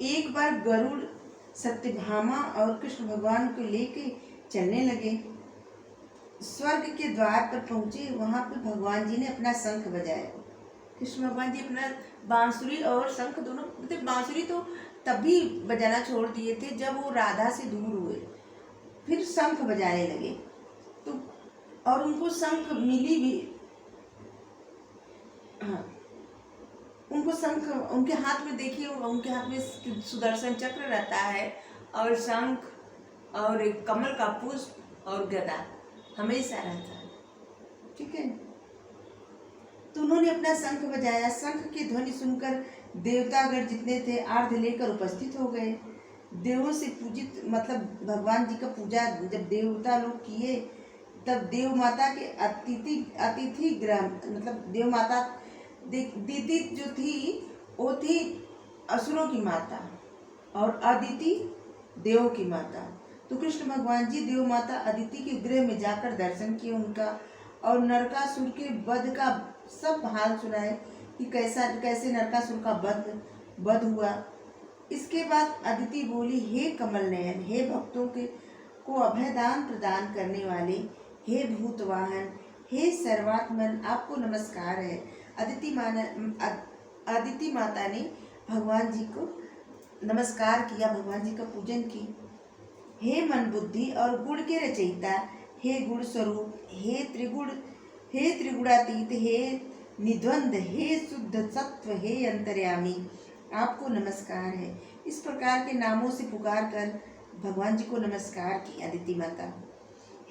एक बार गरुड़ सत्यभामा और कृष्ण भगवान को लेके चलने लगे। स्वर्ग के द्वार पर पहुंचे। वहां पे भगवान जी ने अपना शंख बजाया। कृष्ण भगवान जी अपना बांसुरी और शंख दोनों, मतलब बांसुरी तो तभी बजाना छोड़ दिए थे जब वो राधा से दूर हुए, फिर शंख बजाने लगे। तो और उनको शंख मिली भी, हाँ, उनको शंख उनके हाथ में, देखिए उनके हाथ में सुदर्शन चक्र रहता है और शंख और एक कमल का पुष्प और गदा हमेशा रहता है। ठीक है। तो उन्होंने अपना शंख बजाया। शंख की ध्वनि सुनकर देवतागण जितने थे आर्ध लेकर उपस्थित हो गए। देवों से पूजित, मतलब भगवान जी का पूजा जब देवता लोग किए, तब देव माता के अतिथि ग्रह, मतलब देव माता दीदी जो थी वो थी असुरों की माता और अदिति देवों की माता। तो कृष्ण भगवान जी देव माता अदिति के गृह में जाकर दर्शन किए उनका, और नरकासुर के वध का सब हाल सुनाए कि कैसे नरकासुर का वध हुआ। इसके बाद अदिति बोली, हे कमल नयन, हे भक्तों के को अभयदान प्रदान करने वाले, हे भूतवाहन, हे सर्वात्मन, आपको नमस्कार है। अदिति माता ने भगवान जी को नमस्कार किया, भगवान जी का पूजन की। हे मन बुद्धि और गुण के रचयिता, हे गुण स्वरूप, हे त्रिगुणातीत, हे निद्वंद, हे शुद्ध सत्व, हे अंतर्यामी, आपको नमस्कार है। इस प्रकार के नामों से पुकार कर भगवान जी को नमस्कार की अदिति माता।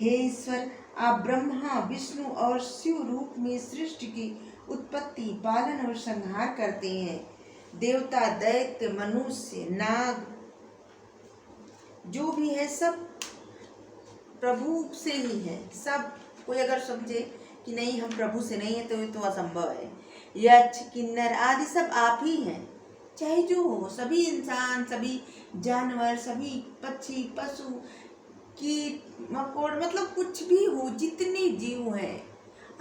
हे ईश्वर, आप ब्रह्मा विष्णु और शिव रूप में सृष्टि की उत्पत्ति, पालन और संहार करते हैं। देवता, दैत्य, मनुष्य, नाग जो भी है सब प्रभु से ही है। सब कोई अगर समझे कि नहीं हम प्रभु से नहीं है तो ये तो असंभव है। यक्ष, किन्नर आदि सब आप ही हैं। चाहे जो हो, सभी इंसान, सभी जानवर, सभी पक्षी, पशु, कीट, मकोड़, मतलब कुछ भी हो, जितने जीव हैं,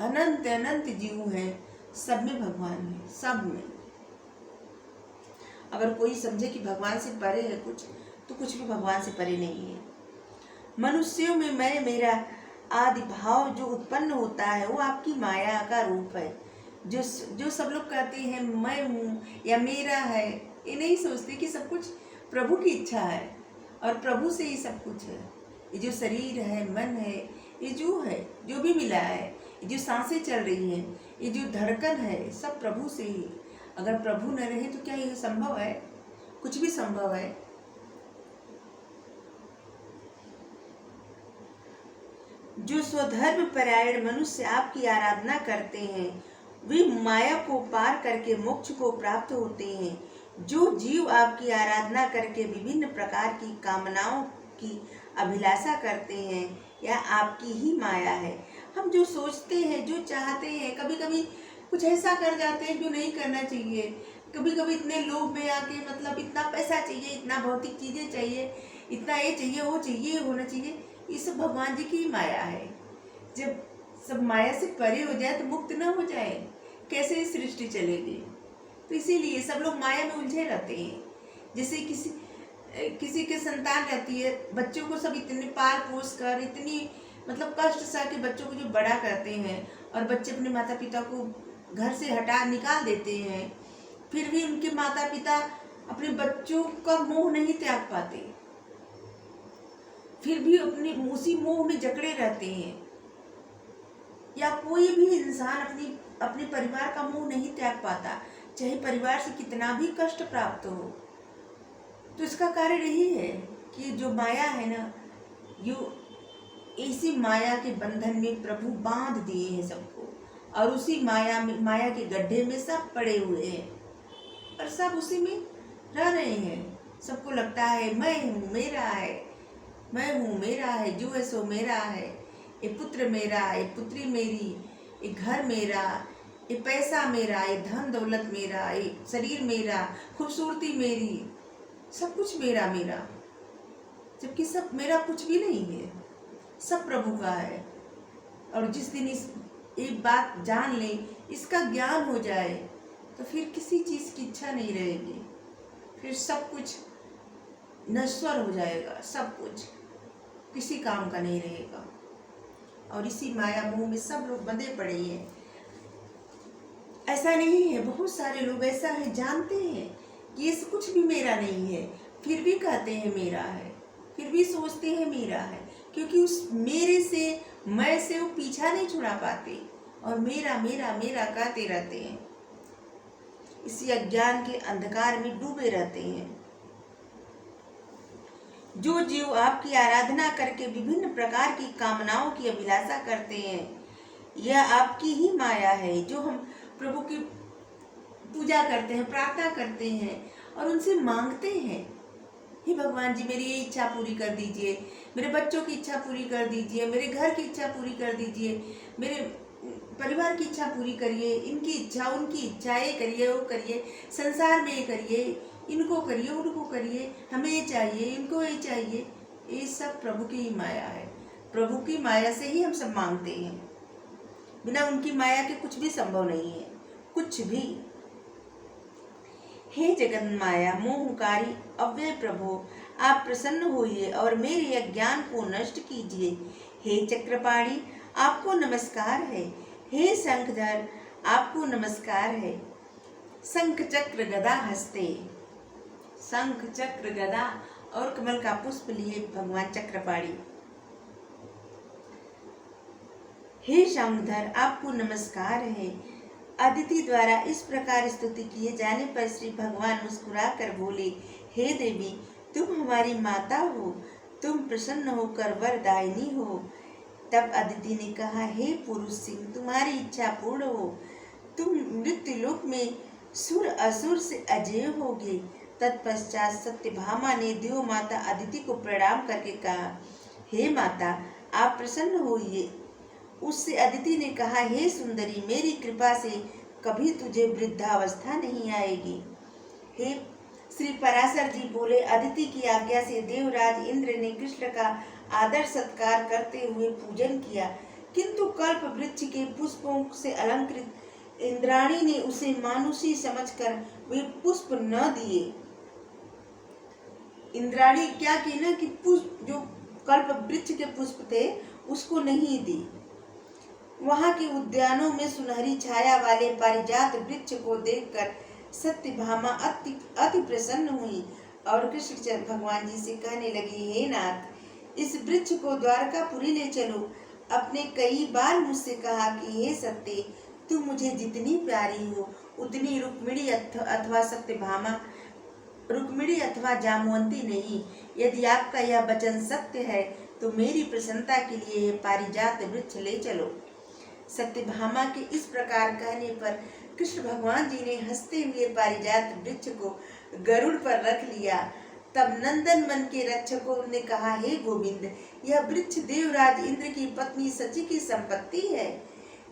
अनंत अनंत जीव हैं, सब में भगवान है, सब में। अगर कोई समझे कि भगवान से परे है कुछ, तो कुछ भी भगवान से परे नहीं है। मनुष्यों में मैं मेरा आदि भाव जो उत्पन्न होता है वो आपकी माया का रूप है। जो सब लोग कहते हैं मैं हूँ या मेरा है, ये नहीं सोचते कि सब कुछ प्रभु की इच्छा है और प्रभु से ही सब कुछ है। ये जो शरीर है, मन है, ये जो है, जो भी मिला है, ये जो सांसें चल रही हैं, ये जो धड़कन है, सब प्रभु से ही। अगर प्रभु न रहे तो क्या यह संभव है? कुछ भी संभव है। जो स्वधर्म परायण मनुष्य आपकी आराधना करते हैं वे माया को पार करके मोक्ष को प्राप्त होते हैं। जो जीव आपकी आराधना करके विभिन्न प्रकार की कामनाओं की अभिलाषा करते हैं यह आपकी ही माया है। हम जो सोचते हैं, जो चाहते हैं, कभी कभी कुछ ऐसा कर जाते हैं जो नहीं करना चाहिए। कभी कभी इतने लोभ में आके, मतलब इतना पैसा चाहिए, इतना भौतिक चीज़ें चाहिए, इतना ये चाहिए, वो चाहिए, ये होना चाहिए, ये सब भगवान जी की ही माया है। जब सब माया से परे हो जाए तो मुक्त ना हो जाए, कैसे सृष्टि चलेगी? तो इसीलिए सब लोग माया में उलझे रहते हैं। जैसे किसी के संतान रहती है, बच्चों को सब इतने पाल पोस कर, इतनी मतलब कष्ट सह के बच्चों को जो बड़ा करते हैं, और बच्चे अपने माता पिता को घर से हटा निकाल देते हैं, फिर भी उनके माता पिता अपने बच्चों का मोह नहीं त्याग पाते, फिर भी अपने उसी मोह में जकड़े रहते हैं। या कोई भी इंसान अपने परिवार का मोह नहीं त्याग पाता, चाहे परिवार से कितना भी कष्ट प्राप्त हो। तो इसका कारण यही है कि जो माया है ना, यो इसी माया के बंधन में प्रभु बांध दिए हैं सबको, और उसी माया के गड्ढे में सब पड़े हुए हैं और सब उसी में रह रहे हैं। सबको लगता है मैं हूँ, मेरा है, मैं हूँ, मेरा है, जो है सो मेरा है, ये पुत्र मेरा, ये पुत्री मेरी, ये घर मेरा, ये पैसा मेरा, ये धन दौलत मेरा, ये शरीर मेरा, खूबसूरती मेरी, सब कुछ मेरा मेरा। जबकि सब मेरा कुछ भी नहीं है, सब प्रभु का है। और जिस दिन एक बात जान ले, इसका ज्ञान हो जाए, तो फिर किसी चीज़ की इच्छा नहीं रहेगी, फिर सब कुछ नश्वर हो जाएगा, सब कुछ किसी काम का नहीं रहेगा। और इसी माया मोह में सब लोग बंधे पड़े हैं। ऐसा नहीं है, बहुत सारे लोग ऐसा है, जानते हैं कि ये कुछ भी मेरा नहीं है, फिर भी कहते हैं मेरा है, फिर भी सोचते हैं मेरा है, क्योंकि उस मेरे से, मैं से वो पीछा नहीं छुड़ा पाते और मेरा मेरा मेरा कहते रहते हैं। इसी अज्ञान के अंधकार में डूबे रहते हैं। जो जीव आपकी आराधना करके विभिन्न प्रकार की कामनाओं की अभिलाषा करते हैं, यह आपकी ही माया है। जो हम प्रभु की पूजा करते हैं, प्रार्थना करते हैं और उनसे मांगते हैं, हे भगवान जी मेरी ये इच्छा पूरी कर दीजिए, मेरे बच्चों की इच्छा पूरी कर दीजिए, मेरे घर की इच्छा पूरी कर दीजिए, मेरे परिवार की इच्छा पूरी करिए, इनकी इच्छा उनकी इच्छा, ये करिए वो करिए, संसार में ये करिए, इनको करिए उनको करिए, हमें ये चाहिए इनको ये चाहिए। ये सब प्रभु की ही माया है। प्रभु की माया से ही हम सब मांगते हैं। बिना उनकी माया के कुछ भी संभव नहीं है, कुछ भी। हे जगन माया मोहकारी अव्यय प्रभु, आप प्रसन्न होइए और मेरे अज्ञान को नष्ट कीजिए। हे चक्रपाणी आपको नमस्कार है। हे शंखधर आपको नमस्कार है। शंख चक्र गदा हस्ते, शंख चक्र गदा और कमल का पुष्प लिए भगवान चक्रपाणी। हे शंखधर आपको नमस्कार है। अदिति द्वारा इस प्रकार स्तुति किए जाने पर श्री भगवान मुस्कुरा कर बोले, हे देवी तुम हमारी माता हो, तुम प्रसन्न होकर वरदायिनी हो। तब अदिति ने कहा, हे पुरुष सिंह तुम्हारी इच्छा पूर्ण हो, तुम मृत्यु लोक में सुर असुर से अजय होगे। तत्पश्चात सत्यभामा ने देव माता अदिति को प्रणाम करके कहा, हे माता आप प्रसन्न होइए। उससे अदिति ने कहा, हे सुंदरी मेरी कृपा से कभी तुझे वृद्धावस्था नहीं आएगी। हे श्री पराशर जी बोले, अदिति की आज्ञा से देवराज इंद्र ने कृष्ण का आदर सत्कार करते हुए पूजन किया, किंतु कल्प वृक्ष के पुष्पों से अलंकृत इंद्राणी ने उसे मानुषी समझकर वे पुष्प न दिए। इंद्राणी क्या की ना कि पुष्प जो कल्प वृक्ष के पुष्प थे उसको नहीं दी। वहां के उद्यानों में सुनहरी छाया वाले पारिजात वृक्ष को देखकर सत्यभामा अति प्रसन्न हुई और कृष्ण भगवान जी से कहने लगी, हे नाथ इस वृक्ष को द्वारकापुरी ले चलो। अपने कई बार मुझसे कहा कि हे सत्य तुम मुझे जितनी प्यारी हो उतनी रुक्मिणी अथवा सत्यभामा, रुक्मिणी अथवा जामवंती नहीं। यदि आपका यह वचन सत्य है तो मेरी प्रसन्नता के लिए पारिजात वृक्ष ले चलो। सत्यभामा के इस प्रकार कहने पर कृष्ण भगवान जी ने हंसते हुए पारिजात वृक्ष को गरुड़ पर रख लिया। तब नंदन मन के रक्षकों ने कहा, हे गोविंद यह वृक्ष देवराज इंद्र की पत्नी सची की संपत्ति है,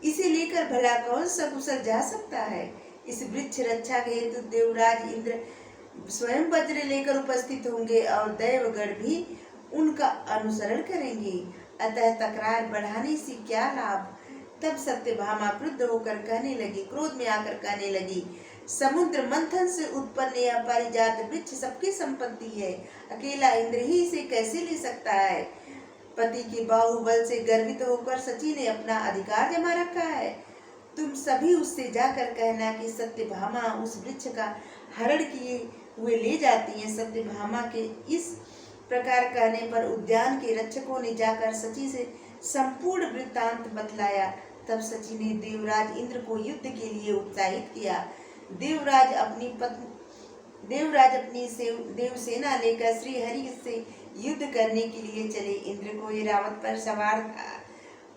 इसे लेकर भला कौन सकुशल जा सकता है। इस वृक्ष रक्षा के हेतु देवराज इंद्र स्वयं वज्र लेकर उपस्थित होंगे और देवगण भी उनका अनुसरण करेंगे, अतः तकरार बढ़ाने से क्या लाभ। तब सत्यभामा क्रुद्ध होकर कहने लगी, क्रोध में आकर कहने लगी, समुद्र मंथन से उत्पन्न यह पारिजात वृक्ष सबकी संपत्ति है, अकेला इंद्र ही इसे कैसे ले सकता है। पति के बाहुबल से गर्वित होकर सची ने अपना अधिकार जमा रखा है। तुम सभी उससे जाकर कहना कि सत्यभामा उस वृक्ष का हरण किए हुए ले जाती है। सत्यभामा के इस प्रकार कहने पर उद्यान के रक्षकों ने जाकर सची से संपूर्ण वृत्तांत बतलाया। तब सची ने देवराज इंद्र को युद्ध के लिए उत्साहित किया। देवराज अपनी देवसेना लेकर श्री हरि से युद्ध करने के लिए चले। इंद्र को ऐरावत पर सवार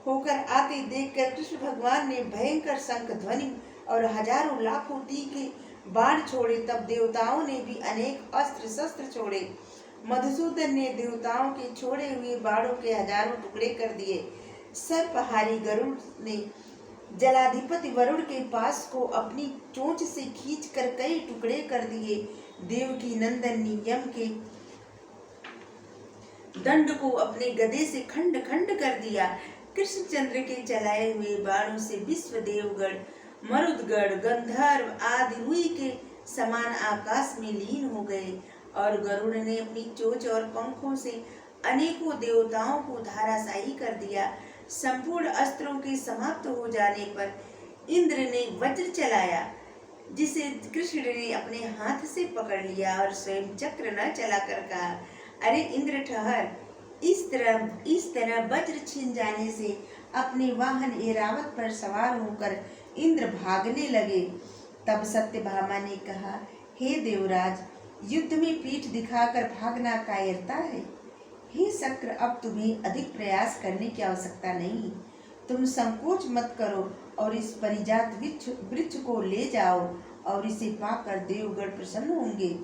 होकर आते देखकर कृष्ण भगवान ने भयंकर शंख ध्वनि और हजारों लाखों तीखे बाण छोड़े। तब देवताओं ने भी अनेक अस्त्र शस्त्र छोड़े। मधुसूदन ने देवताओं के छोड़े हुए बाणों के हजारों टुकड़े कर दिए। सर्पहारी गरुड़ ने जलाधिपति वरुण के पास को अपनी चोंच से खींचकर कई टुकड़े कर दिए। देवकी नंदन ने यम के दंड को अपने गदे से खंड खंड कर दिया। कृष्णचंद्र के चलाए हुए बाणों से विश्व देवगण, मरुदगण, गंधर्व आदि रुई के समान आकाश में लीन हो गए और गरुड़ ने अपनी चोंच और पंखों से अनेकों देवताओं को धराशायी कर दिया। संपूर्ण अस्त्रों के समाप्त हो जाने पर इंद्र ने वज्र चलाया, जिसे कृष्ण ने अपने हाथ से पकड़ लिया और स्वयं चक्र न चलाकर कहा, अरे इंद्र ठहर। इस तरह वज्र छिन जाने से अपने वाहन ऐरावत पर सवार होकर इंद्र भागने लगे। तब सत्यभामा ने कहा, हे देवराज, युद्ध में पीठ दिखाकर भागना कायरता है। हे शक्र, अब तुम्हें अधिक प्रयास करने की आवश्यकता नहीं। तुम संकोच मत करो और इस परिजात वृक्ष को ले जाओ और इसे पाकर देवगण प्रसन्न होंगे।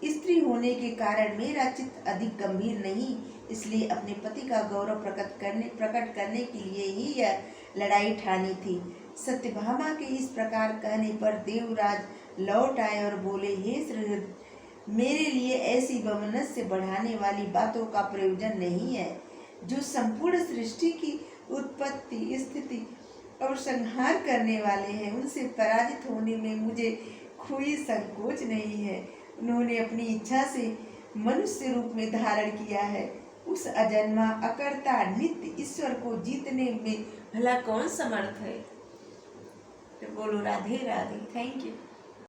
स्त्री होने के कारण मेरा चित्त अधिक गंभीर नहीं, इसलिए अपने पति का गौरव प्रकट करने के लिए ही यह लड़ाई ठानी थी। सत्यभामा के इस प्रकार कहने पर देवराज लौट आए और बोले, हे श्रीहृद, मेरे लिए ऐसी वमनस्य बढ़ाने वाली बातों का प्रयोजन नहीं है। जो संपूर्ण सृष्टि की उत्पत्ति, स्थिति और संहार करने वाले हैं, उनसे पराजित होने में मुझे कोई संकोच नहीं है। उन्होंने अपनी इच्छा से मनुष्य रूप में धारण किया है। उस अजन्मा अकर्ता नित्य ईश्वर को जीतने में भला कौन समर्थ है। बोलो राधे राधे। Thank you.